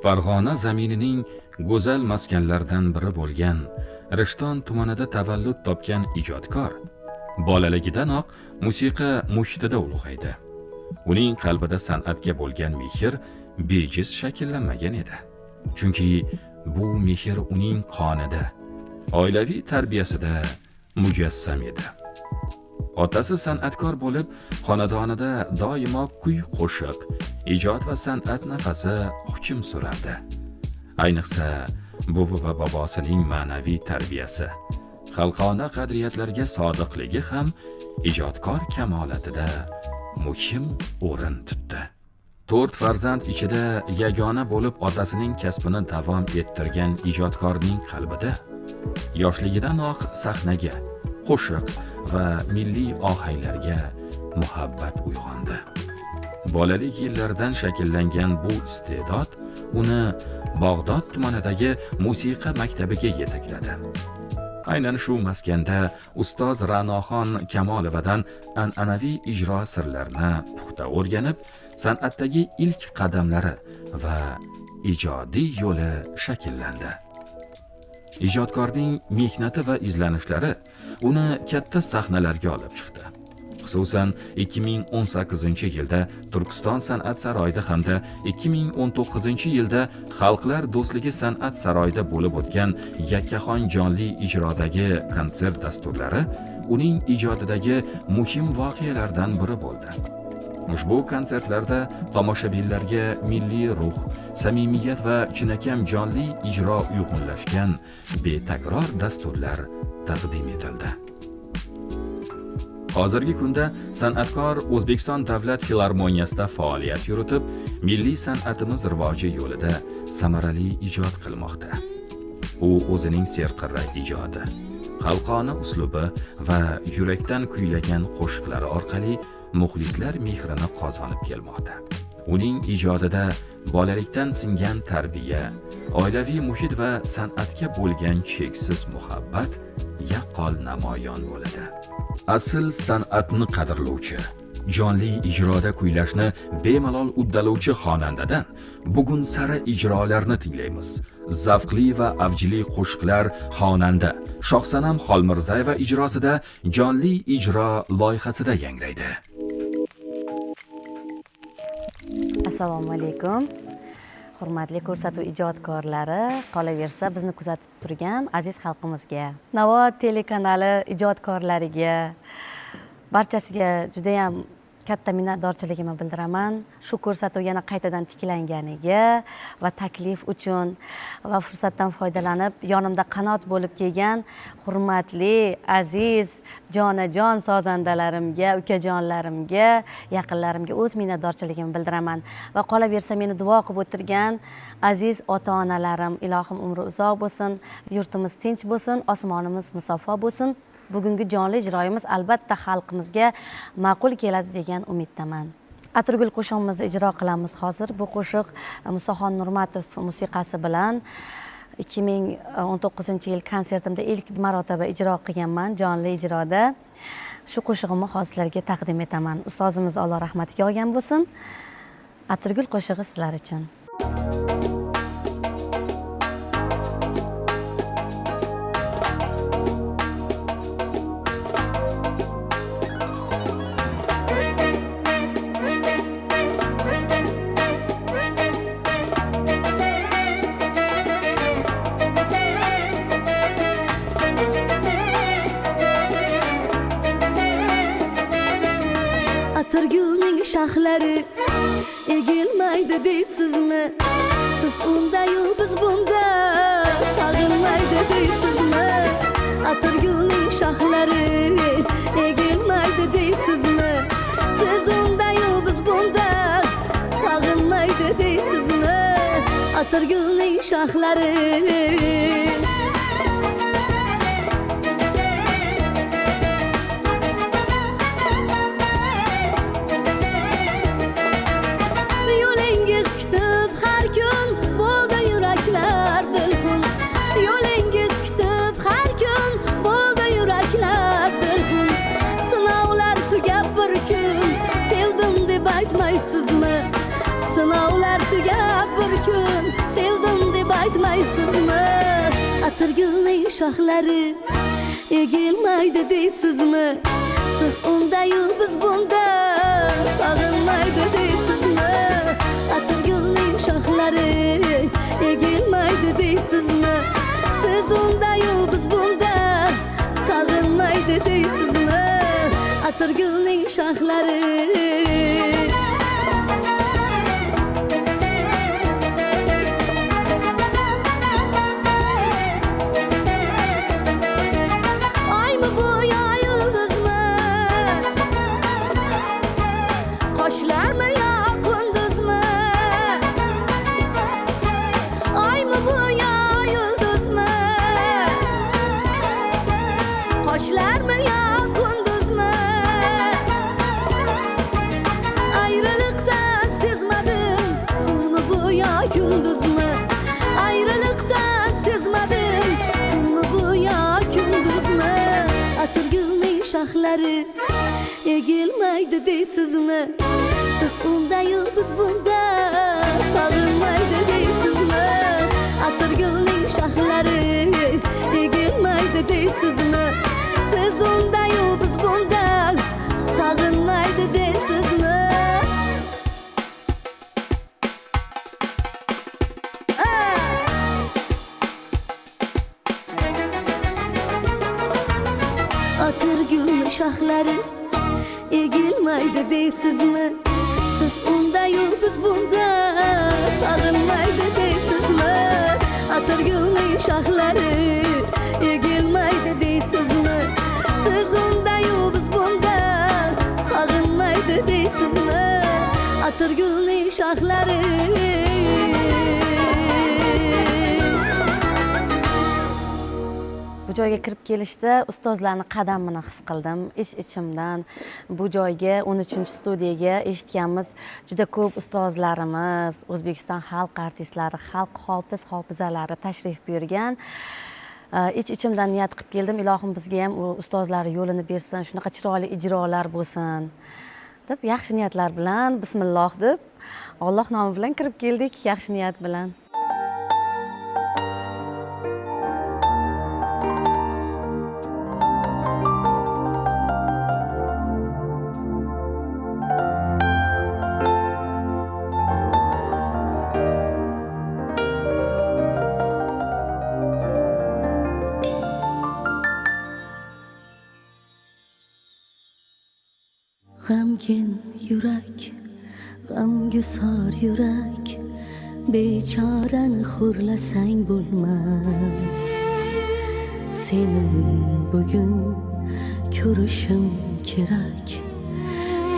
Farg'ona zaminining go'zal maskanlaridan biri bo'lgan Rishton tumanida tavallud topgan ijodkor bolaligidanoq musiqa muhitida ulg'aydi. Uning qalbida san'atga bo'lgan mehr bejiz shakllanmagan edi. Chunki bu mehr uning qonida, oilaviy tarbiyasida mujassam edi. Otasi san'atkor bo'lib, xonadonida doimo kuy-qo'shiq, ijod va san'at nafasi hukm surardi. Ayniqsa, buvi va bobosining ma'naviy tarbiyasi, xalqona qadriyatlarga sodiqligi ham ijodkor kamolatida muhim o'rin tutdi. 4 farzand ichida yagona bo'lib otasining kasbini davom ettirgan ijodkorning qalbida yoshligidanoq sahnaga, qo'shiq va milliy ohanglarga muhabbat uyg'ondi. Bolalik yillaridan shakllangan bu iste'dod uni Bag'dod tumanidagi musiqa maktabiga yetakladi. Aynan shu maskanda ustoz Ra'noxon Kamolovadan an'anaviy ijro sirlarini puxta o'rganib, san'atdagi ilk qadamlari va ijodiy yo'li shakllandi. Ijodkorning mehnati va izlanishlari uni katta sahnalarga olib chiqdi. Xususan 2018-yilda Turkiston san'at saroyida hamda 2019-yilda Xalqlar do'stligi san'at saroyida bo'lib o'tgan Yakkaxon jonli ijrodagi konsert dasturlari uning ijodidagi muhim voqealardan biri bo'ldi. Ushbu konsertlarda tomoshabinlarga milliy ruh, samimiyat va chinakam jonli ijro uyg'unlashgan betakror dasturlar taqdim etildi. Hozirgi kunda san'atkor O'zbekiston Davlat filarmoniyasida faoliyat yuritib, milliy san'atimiz rivoji yo'lida samarali ijod qilmoqda. U o'zining serqirra ijodi, xalqona uslubi va yurakdan kuylagan qo'shiqlari orqali muxlislar mehrini qozonib kelmoqda. Uning ijodida bolalikdan singan tarbiya, oilaviy muhit va san'atga bo'lgan cheksiz muhabbat yaqqol namoyon bo'ladi. Asl san'atni qadrlovchi, jonli ijroda kuylashni bemalol uddalovchi xonandadan bugun sara ijrolarni tinglaymiz. Zavqli va avjli qo'shiqlar xonanda Shohsanam Xolmirzayeva ijrosida jonli ijro loyihasida yangraydi. Assalomu alaykum. Hurmatli ko'rsatuv ijodkorlari, qolaversa bizni kuzatib turgan aziz xalqimizga, Navo telekanali ijodkorlariga, barchasiga juda ham katta minnatdorchiligimni bildiraman. Shu ko'rsatuv yana qaytadan tiklanganiga va taklif uchun va fursatdan foydalanib yonimda qanot bo'lib kelgan hurmatli, aziz, jonajon sozandalarimga, ukajonlarimga, yaqinlarimga o'z minnatdorchiligimni bildiraman. Va qolaversa meni duo qilib o'tirgan aziz ota-onalarim, ilohim umri uzoq bo'lsin, yurtimiz tinch bo'lsin, osmonimiz musaffo bo'lsin. Bugungi jonli ijroyimiz albatta xalqimizga ma'qul keladi degan umiddaman. Atirgul qo'shig'imizni ijro qilamiz hozir. Bu qo'shiq Musoxon Nurmatov musiqasi bilan 2019-yil konsertimda ilk marotaba ijro qilganman jonli ijroda. Shu qo'shig'imni hozirlarga taqdim etaman. Ustozimiz Alloh rahmatiga olgan bo'lsin. Atirgul qo'shig'i sizlar uchun. Atirgulning shoxlari egilmaydi deysizmi? Siz unda-yu biz bunda sog'inmaydi deysizmi? Atirgulning shoxlari egilmaydi deysizmi? Siz unda-yu biz bunda sog'inmaydi deysizmi? Atirgulning shoxlari aytmaysizmi? Sinovlar tugab bir kun deysizmi? Atirgulning shoxlari egilmaydi deysizmi? Siz unda-yu biz bunda sog'inmaydi deysizmi? Atirgulning shoxlari egilmaydi deysizmi? Siz unda-yu biz bunda sog'inmaydi deysizmi? Atirgulning shoxlari aymi bu yo yulduzmi? Qoshlarmi yo kunduzmi? Aymi bu yo yulduzmi? Qoshlarmi yo kunduzmi? Ayrılıktan sezmedim, tunmu bu ya gündüzmü? Ayrılıktan sezmedim, tunmu bu ya gündüzmü? Atirgulning shoxlari egilmaydi deysizmi? Siz unda-yu biz bunda sog'inmaydi deysizmi? Atirgulning shoxlari egilmaydi deysizmi? Siz unda-yu biz bunda sog'inmaydi deysizmi? Atirgul shoxlari egilmaydi deysizmi? Siz unda-yu biz bunda sog'inmaydi deysizmi? Atirgulning shoxlari egilmaydi deysizmi? Siz unda-yu biz bunda sog'inmaydi deysizmi? Atirgulning shoxlari Bu joyga kirib kelishda ustozlarning qadamini his qildim ich-ichimdan. Bu joyga 13-studiyaga eshitganmiz juda ko'p ustozlarimiz, O'zbekiston xalq artistlari, xalq hofizalari tashrif buyurgan. Ich-ichimdan niyat qilib keldim, ilohim bizga ham u ustozlar yo'lini bersin, shunaqa chiroyli ijrolar bo'lsin deb yaxshi niyatlar bilan bismillah deb Alloh nomi bilan kirib keldik, yaxshi niyat bilan. G'amgin yurak, g'amgusor yurak, bechorani xo'rlasang bo'lmas. Seni bugun ko'rishim kerak,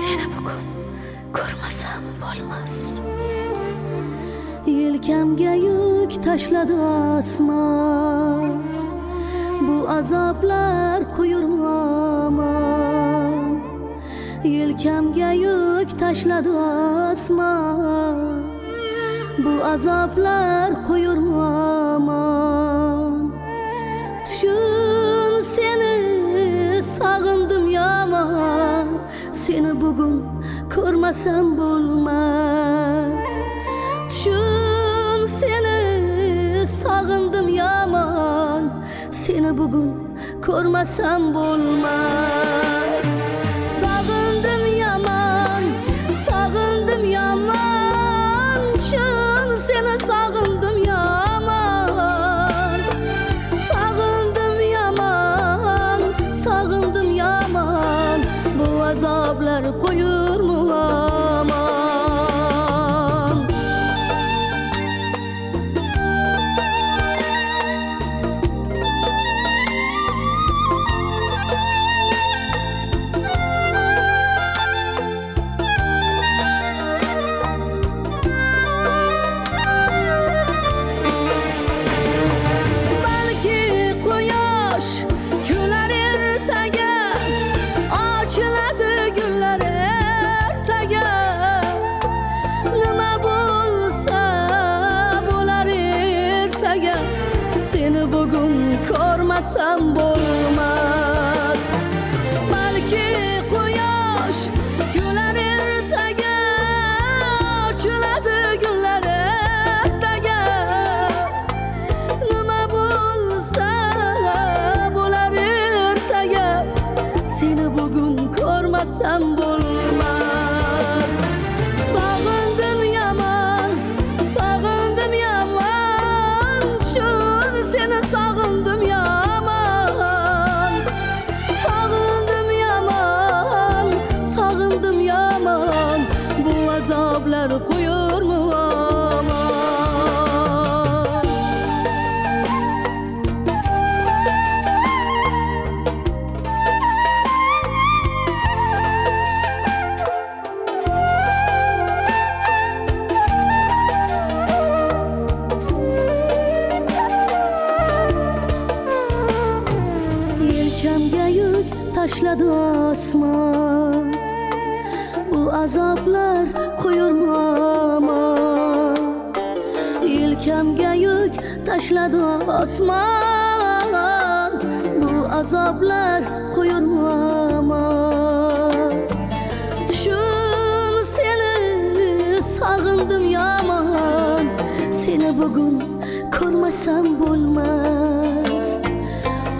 seni bugun ko'rmasam bo'lmas. Yelkamga yuk tashladi osmon, bu azoblar qo'yurman. Yelkamga yuk tashladi osmon, bu azoblar qo'yurman. Tushun seni sog'indim yomon, seni bugun ko'rmasam bo'lmas. Tushun seni sog'indim yomon, seni bugun ko'rmasam bo'lmas. Sog'indim yomon, sog'indim yomon, chun seni sog'indim yomon. Sog'indim yomon, sog'indim yomon, bu azoblar qo'yurmu amon. Ko'rmasam bo'lmas. Balki quyosh kular ertaga, ochiladi gullar ertaga. ko'rmasam bo'lmas. Sog'indim yaman, sog'indim yaman, shun seni sog'indim yaman. Sog'indim yaman, sog'indim yaman, bu azoblar qo'yurmi aman. Yelkamga yük tashladı osmon, bu azoblar qo'yurmi aman. Yelkamga yük tashladı osmon, bu azoblar qo'yurmi aman. Tushun seni sog'indim yaman, seni bugun ko'rmasam bo'lmas.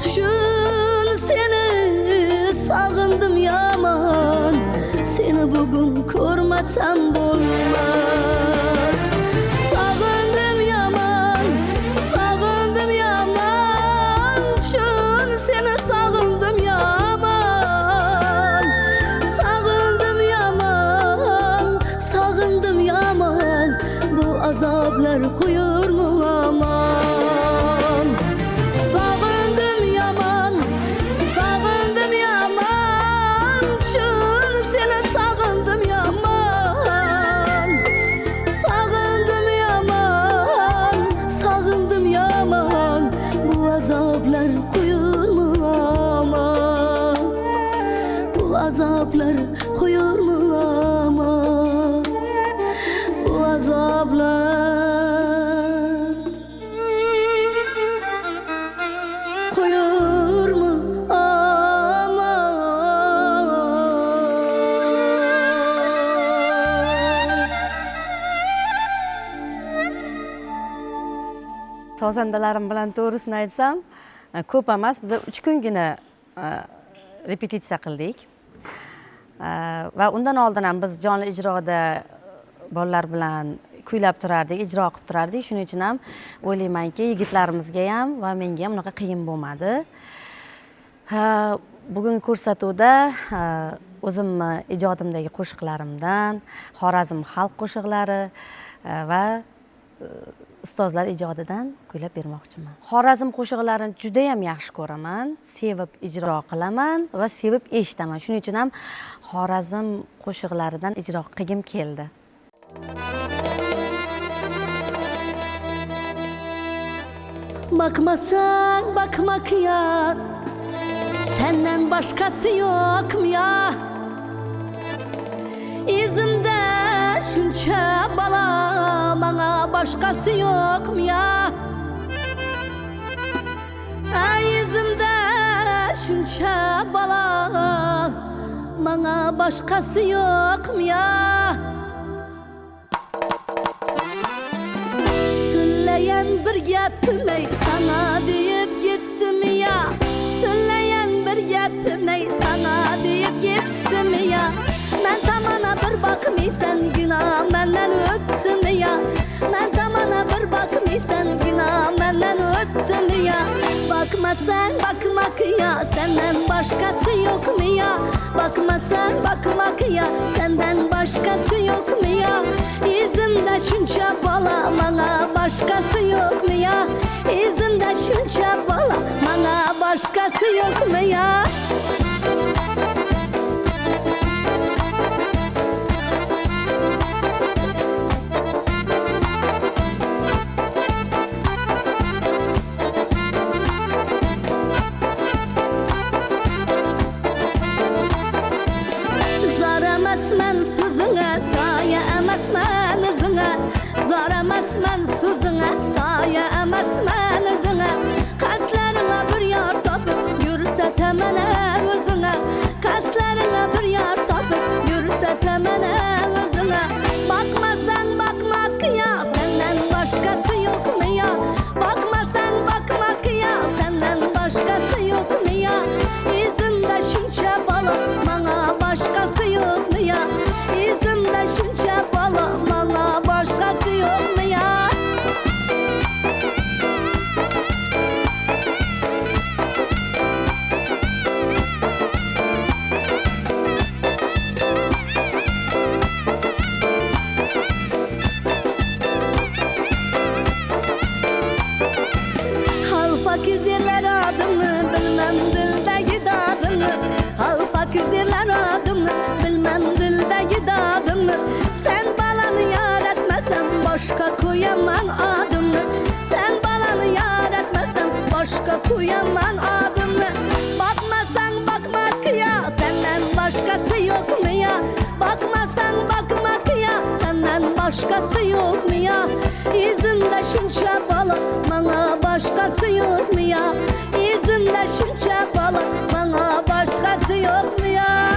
Tushun seni sog'indim yaman, seni bugun ko'rmasam bo'lmas. Sog'indim yaman, sog'indim yaman, shun seni sog'indim yaman. Sog'indim yaman, sog'indim yaman, bu azoblar qo'yurmi aman. Sog'indim yaman, sog'indim yaman, shun seni sog'indim yaman. Sog'indim yaman, sog'indim yaman, bu azoblar qo'yurmi aman. Bu azoblar qo'yurmi aman. Bu azoblar qo'yurmi aman. Sozandalarim bilan to'g'risini aytsam, ko'p emas, biz 3 kungina repetitsiya qildik. Va undan oldin ham biz jonli ijroda bolalar bilan kuylab turardik, ijro qilib turardik. Shuning uchun ham o'ylaymanki, yigitlarimizga ham va menga ham unaqa qiyin bo'lmadi. Bugungi ko'rsatuvda o'zimni ijodimdagi qo'shiqlarimdan, Xorazm xalq qo'shiqlari va ustozlar ijodidan kuylab bermoqchiman. Xorazm qo'shiqlarini juda ham yaxshi ko'raman, sevib ijro qilaman va sevib eshitaman. Shuning uchun ham Xorazm qo'shiqlaridan ijro qilgim keldi. Bakmasan bakmak ya, senden başkası yok mu ya? İzimde şunça bala, bana başkası yok mu ya? Ay izimde şunça bala, bana başkası yok mu ya? Söyleyen bir gapimi sana deyip gittim ya. Söyleyen bir gapimi sana deyip gittim ya. Ben tamana bir bakmıysan günah benden öttü mü ya? Ben tamana bir bakmıysan günah benden öttü mü ya? Bakma sen bakmak ya, senden başkası yok mu ya? Bakma sen bakmak ya, senden başkası yok mu ya? İzimde şunça bala, bana başkası yok mu ya? İzimde şunça bala, bana başkası yok mu ya? emasman so'zingga soya emasman o'zingga qashlaringga bir yor topib yursa tamana başka koyamam adımı. Sen balanı yar etmesen başka koyamam adımı. Bakmasan bakmak ya, senden başkası yok mu ya? Bakmasan bakmak ya, senden başkası yok mu ya? Yüzümde şunça balık, bana başkası yok mu ya? Yüzümde şunça balık, bana başkası yok mu ya?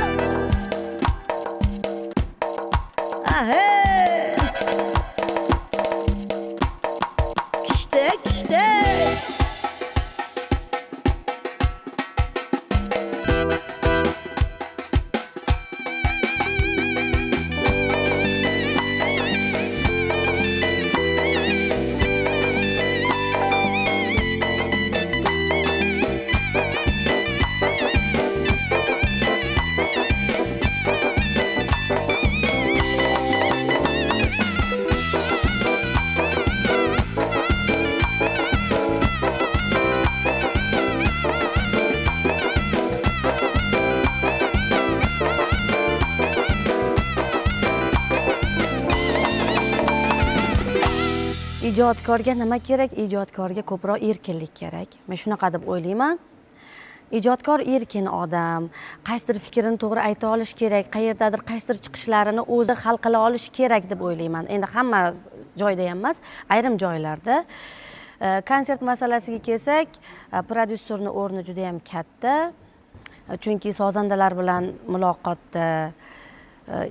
Ahey! İşte işte. Ijodkorga nima kerak? Ijodkorga ko'proq erkinlik kerak. Men shunaqa deb o'ylayman. Ijodkor erkin odam, qaysidir fikrini to'g'ri ayta olish kerak, qayerdadir qaysidir chiqishlarini o'zi hal qila olish kerak deb o'ylayman. Endi hamma joyda ham emas, ayrim joylarda. Konsert masalasiga kelsak, prodyuserning o'rni juda ham katta. Chunki sozandalar bilan muloqotda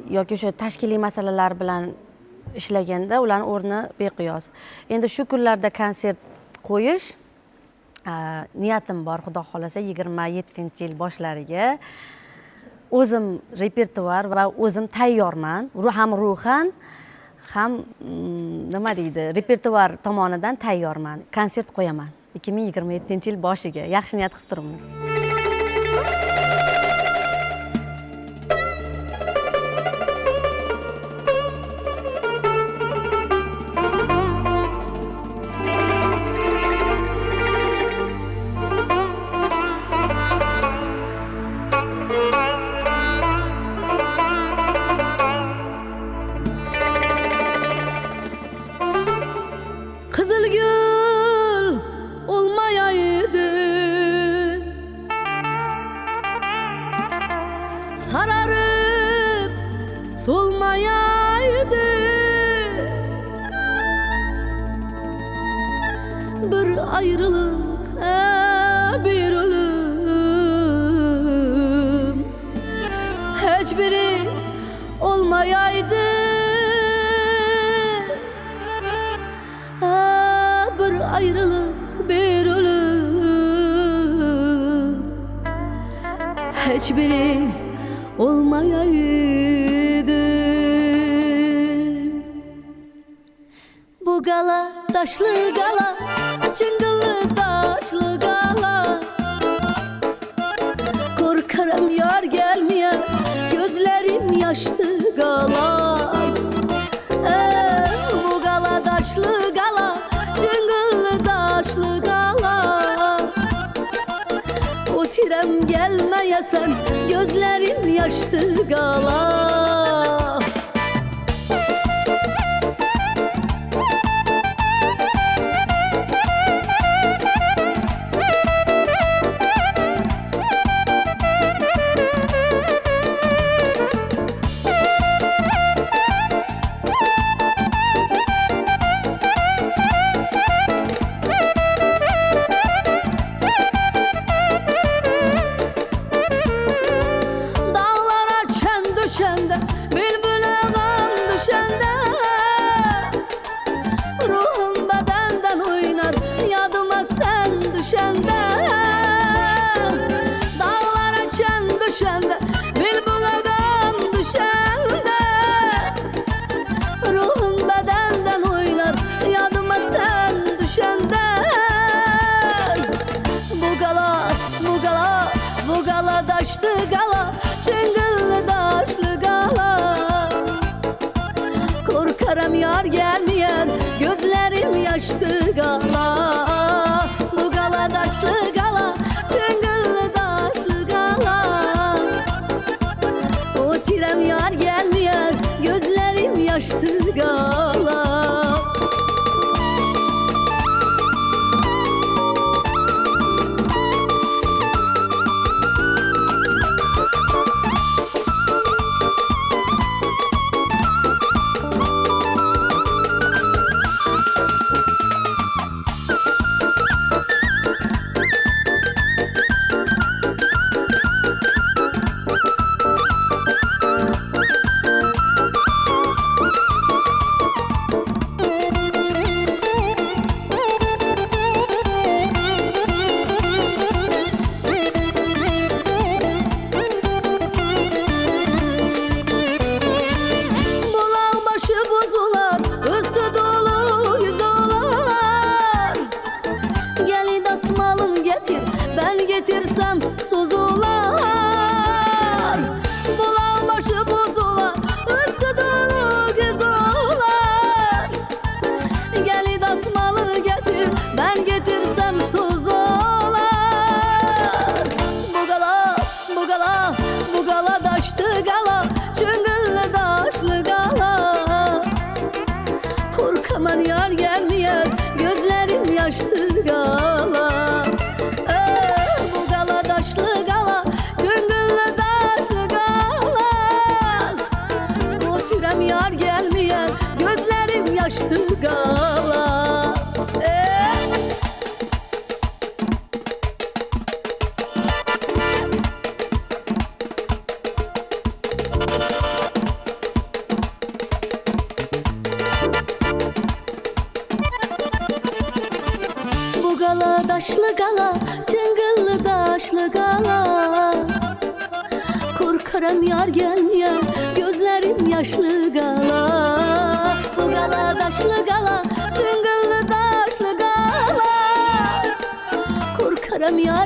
yoki o'sha tashkiliy masalalar bilan ishlaganda ularning o'rni beqiyos. Endi shu kunlarda konsert qo'yish niyatim bor, xudo xolasa 27-yil boshlariga. O'zim repertuar va o'zim tayyorman, ham ruhan, ham nima deydi, repertuar tomonidan tayyorman. Konsert qo'yaman 2027-yil boshiga. Yaxshi niyat qilib turibmiz. Kızılgül olmayaydı, sararıp solmayaydı. Bir ayrılık, bir ölüm, hiçbiri olmayaydı. Ayrılık, bir ölüm, hiçbiri olmayaydı. Bu gala, taşlı gala, çıngılı taşlı gala. Korkarım yar gelmeye, gözlerim yaştı gala. Bu gala, taşlı gala, çıngılı taşlı gala. O tirem gelmeyesen, gözlerim yaştı gala. Daşlı gala, çıngıllı daşlı gala. Korkarım yar gelmeyer, gözlerim yaşlı gala. Bu gala daşlı gala, çıngıllı daşlı gala. O tirem yar gelmeyer, gözlerim yaşlı gala.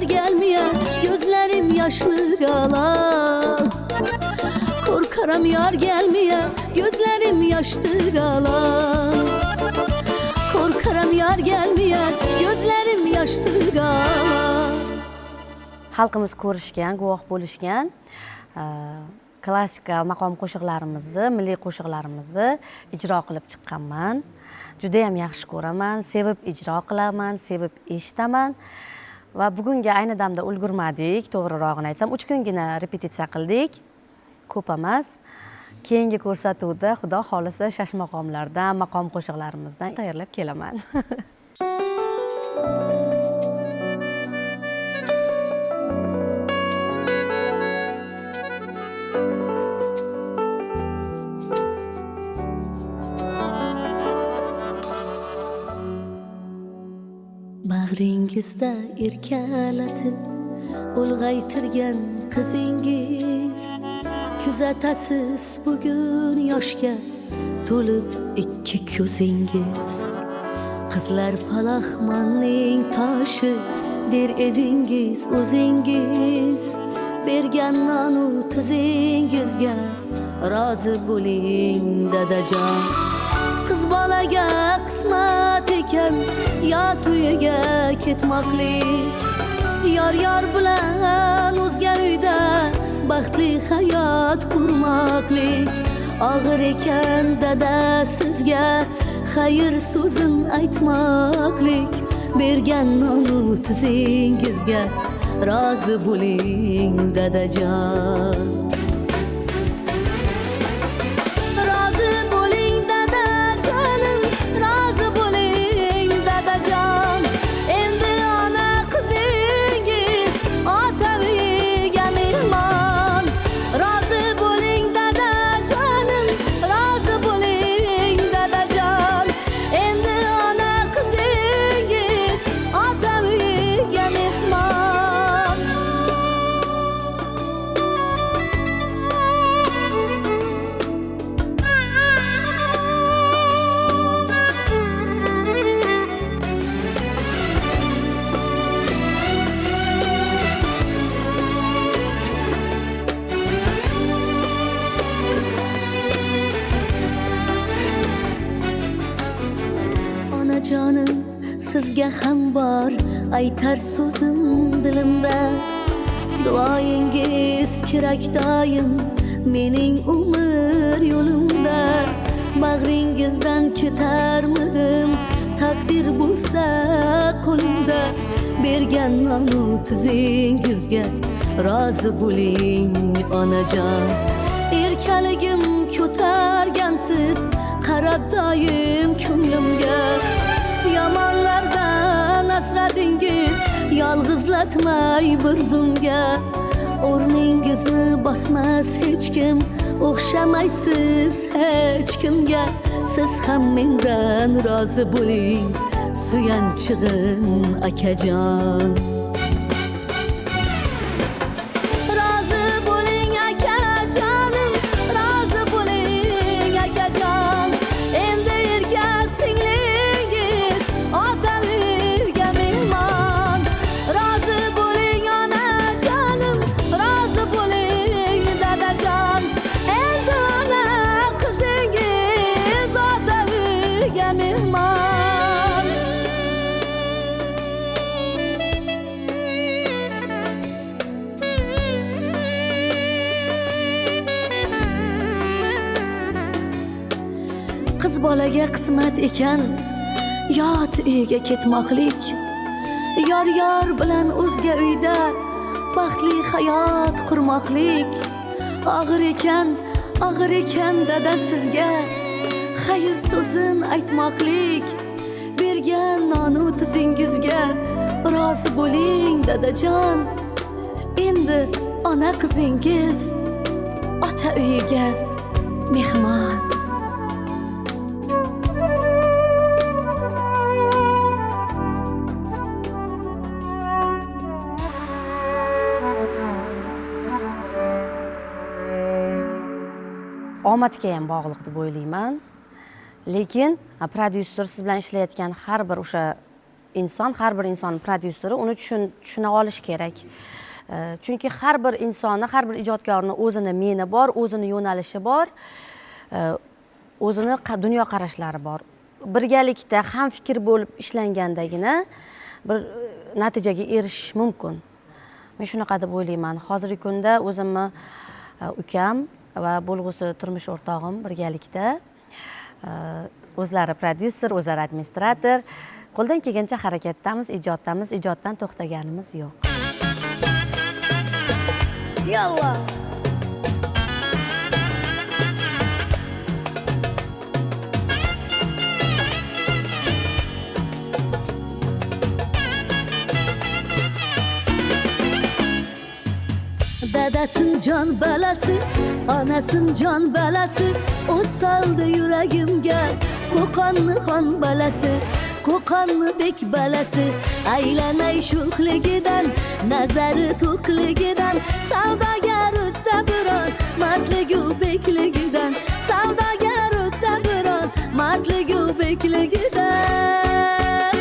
gelmeye gözlerim yaşlı kalan. Korkarım yar gelmeye gözlerim yaşlı kalan. Korkarım yar gelmeye gözlerim yaşlı kalan. Xalqimiz ko'rishgan, guvoh bo'lishgan klassika maqom qo'shiqlarimizni, milliy qo'shiqlarimizni ijro qilib chiqqanman. Juda ham yaxshi ko'raman, sevib ijro qilaman, sevib eshitaman. Va bugunga ayni damda ulgurmadik, to'g'rirog'ini aytsam, 3 kungina repetitsiya qildik. Ko'p emas. Keyingi ko'rsatuvda Xudo xolisa shashmaqomlardan, maqom qo'shiqlarimizdan tayyorlab kelaman. Bag'ringizda erkalatib ulg'aytirgan qizingiz, kuzatasiz bugun yoshga to'lib ikki ko'zingiz. Qizlar palaxmonning toshi der edingiz o'zingiz, bergan nonu tuzingizga rozi bo'ling dadajon. Qiz bolaga qismat ekan yo to'yiga ketmoqlik, yor bilan o'zgar uyda baxtli hayot qurmoqlik. Og'ir ekan dada sizga xayr so'zin aytmoqlik, bergan nonu tuzingizga rozi bo'ling dadajon. Rozi bo'ling dadajonim, rozi bo'ling dadajon. Endi ona qizingiz ota uyiga mehmon. Rozi bo'ling dadajonim, rozi bo'ling dadajon. Endi ona qizingiz ota uyiga mehmon. Onajonim, sizga ham bor aytar so'zim dilimda. Duoyingiz kerak doim mening umr yo'limda. Bag'ringizdan ketarmidim taqdir bo'lsa qo'limda, bergan nonu tuzingizga rozi bo'ling onajon. Erkaligim ko'targansiz qarab doim ko'nglimga, yomonlardan asradingiz yolg'izlatmay bir zumga. O'rningizni bosmas hech kim, o'xshamaysiz hech kimga. Siz ham mendan rozi bo'ling suyanchig'im akajon. Rozi bo'ling akajonim, rozi bo'ling akajon. Endi erka singlingiz ota uyiga mehmon. Rozi bo'ling onajonim, rozi bo'ling dadajon. Endi ona qizingiz ota uyiga mehmon. Qiz bolaga qismat ekan yot uyiga ketmoqlik, yor bilan o'zga uyda baxtli hayot qurmoqlik. Og'ir ekan dada sizga xayr so'zin aytmoqlik, bergan nonu tuzingizga rozi bo'ling dadajon. Endi ona qizingiz ota uyiga mehmon. Omadga ham bog'liq deb o'ylayman. Lekin prodyuser siz bilan ishlayotgan har bir o'sha inson, har bir inson prodyuseri uni tushuna olishi kerak. Chunki har bir insonni, har bir ijodkorni o'zini meni bor, o'zini yo'nalishi bor, o'zini dunyoqarashlari bor. Birgalikda ham fikr bo'lib ishlangandagina bir natijaga erishish mumkin. Men shunaqa deb o'ylayman. Hozirgi kunda o'zimni ukam va bo'lg'usi turmush o'rtog'im birgalikda o'zlari prodyuser, o'zlari administrator, qo'ldan kelgancha harakatdamiz, ijoddamiz, ijoddan to'xtaganimiz yo'q. Yallah. Dadasin jon balasi, onasin jon balasi, o't soldi yuragimga, qo'qonni xon balasi, qo'qonni bek balasi, aylanay sho'xligidan, nazari to'qligidan, savdogar o'tda biron, mardligi bekligidan, savdogar o'tda biron, mardligi bekligidan.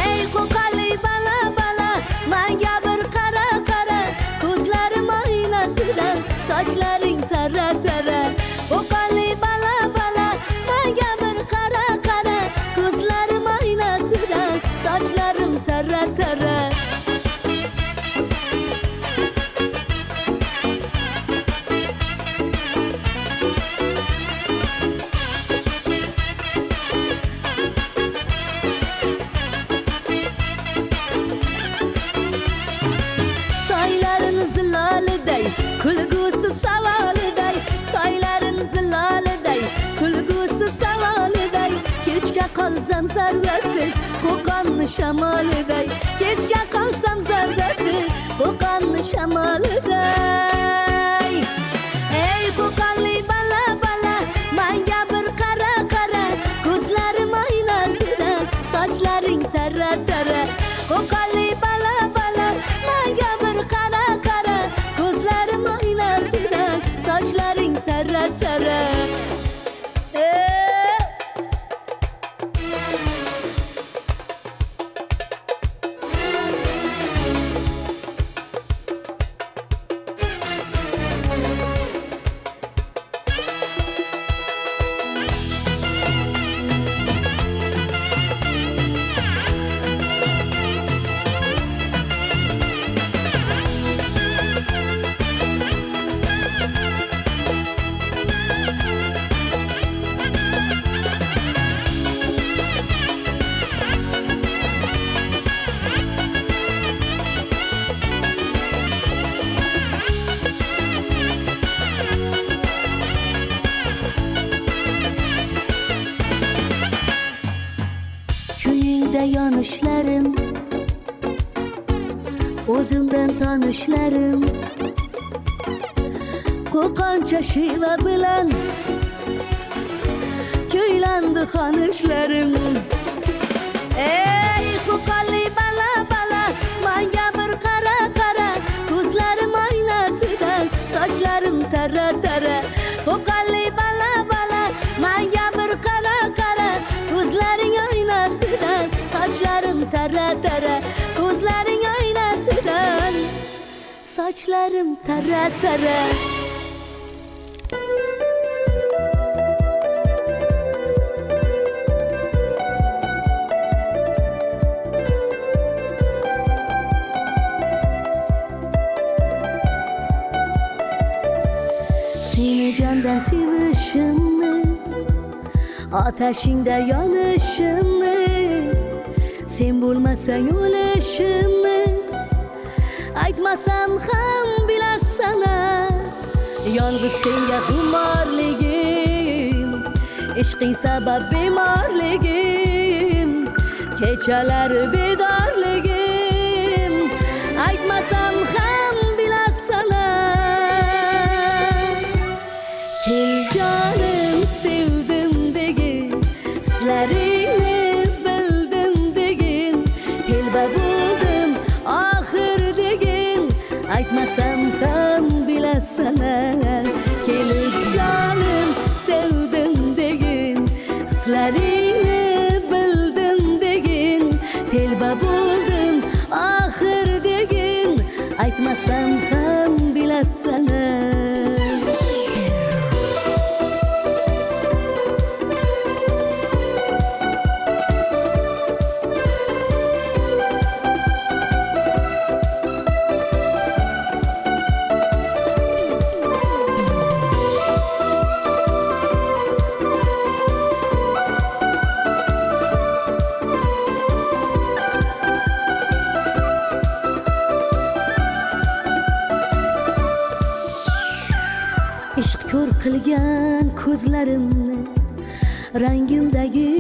Ey qo'qonli bala bala, menga bir qara qara, ko'zlarim oynasidan, sochlaring tarra tarra. Qo'qonli bala bala, menga bir qara qara, ko'zlarim oynasidan, sochlarim tarra tarra. Soylarin ziloliday, kulgusi savoliday, soylarin ziloliday, kulgusi savoliday, kechga qolsam zardasi, qo'qonni shamoliday, kechga qolsam zardasi, qo'qonni shamoliday. Ey qo'qonli bala bala, menga bir qara qara, ko'zlarim oynasidan, sochlaring tarra tarra. Qo'qonli bala bala, menga bir qara qara, ko'zlarim oynasidan, sochlaring tarra tarra. Kuyingda yonishlarim, o'zimdan tanishlarim, qo'qoncha shiva bilan kuylandi xonishlarim. Ey qo'qonli bala bala, menga bir qara qara, ko'zlarim oynasidan, sochlarim tarra tarra. Qo'qonli bala bala, menga bir qara qara, ko'zlaring oynasidan, sochlarim tarra tarra. Ko'zlaring oynasidan, sochlarim tarra tarra. Seni candan sevishimni, ateşingda yonishimni, sen bo'lmasang o'lishimni, aytmasam ham bilasan. Yolg'iz senga xumorligim, ishqing sabab bemorligim, kechalari bedorligim, aytmasam ham bilasan. Kel jonim sevdim degin, hislaringni bildim degin, telba bo'ldim oxir degin, aytmasam ham bilasan. Kelib jonim sevdim degin, hislaringni bildim degin, aytmasam ham bilasana. Ishq ko'r qilgan ko'zlarimni, rangimdagi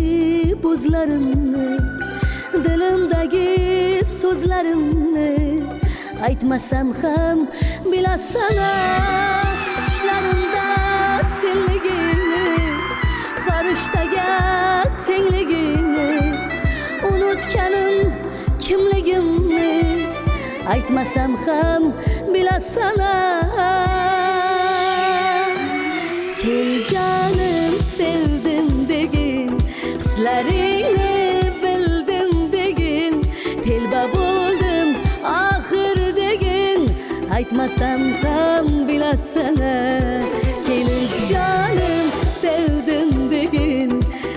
bo'zlarimni, dilimdagi so'zlarimni aytmasam ham bilasana. Tushlarimda senligingni, farishtaga tengligingni, unutganim kimligimni aytmasam ham bilasana. Kel canım sevdim degin, hislarini bildim degin, telba bo'ldim axir degin, aytmasam ham bilasana. Kelib canım sevdim degin,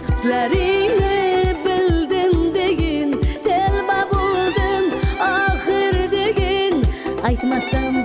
hislarini bildim degin, telba bo'ldim axir degin, aytmasam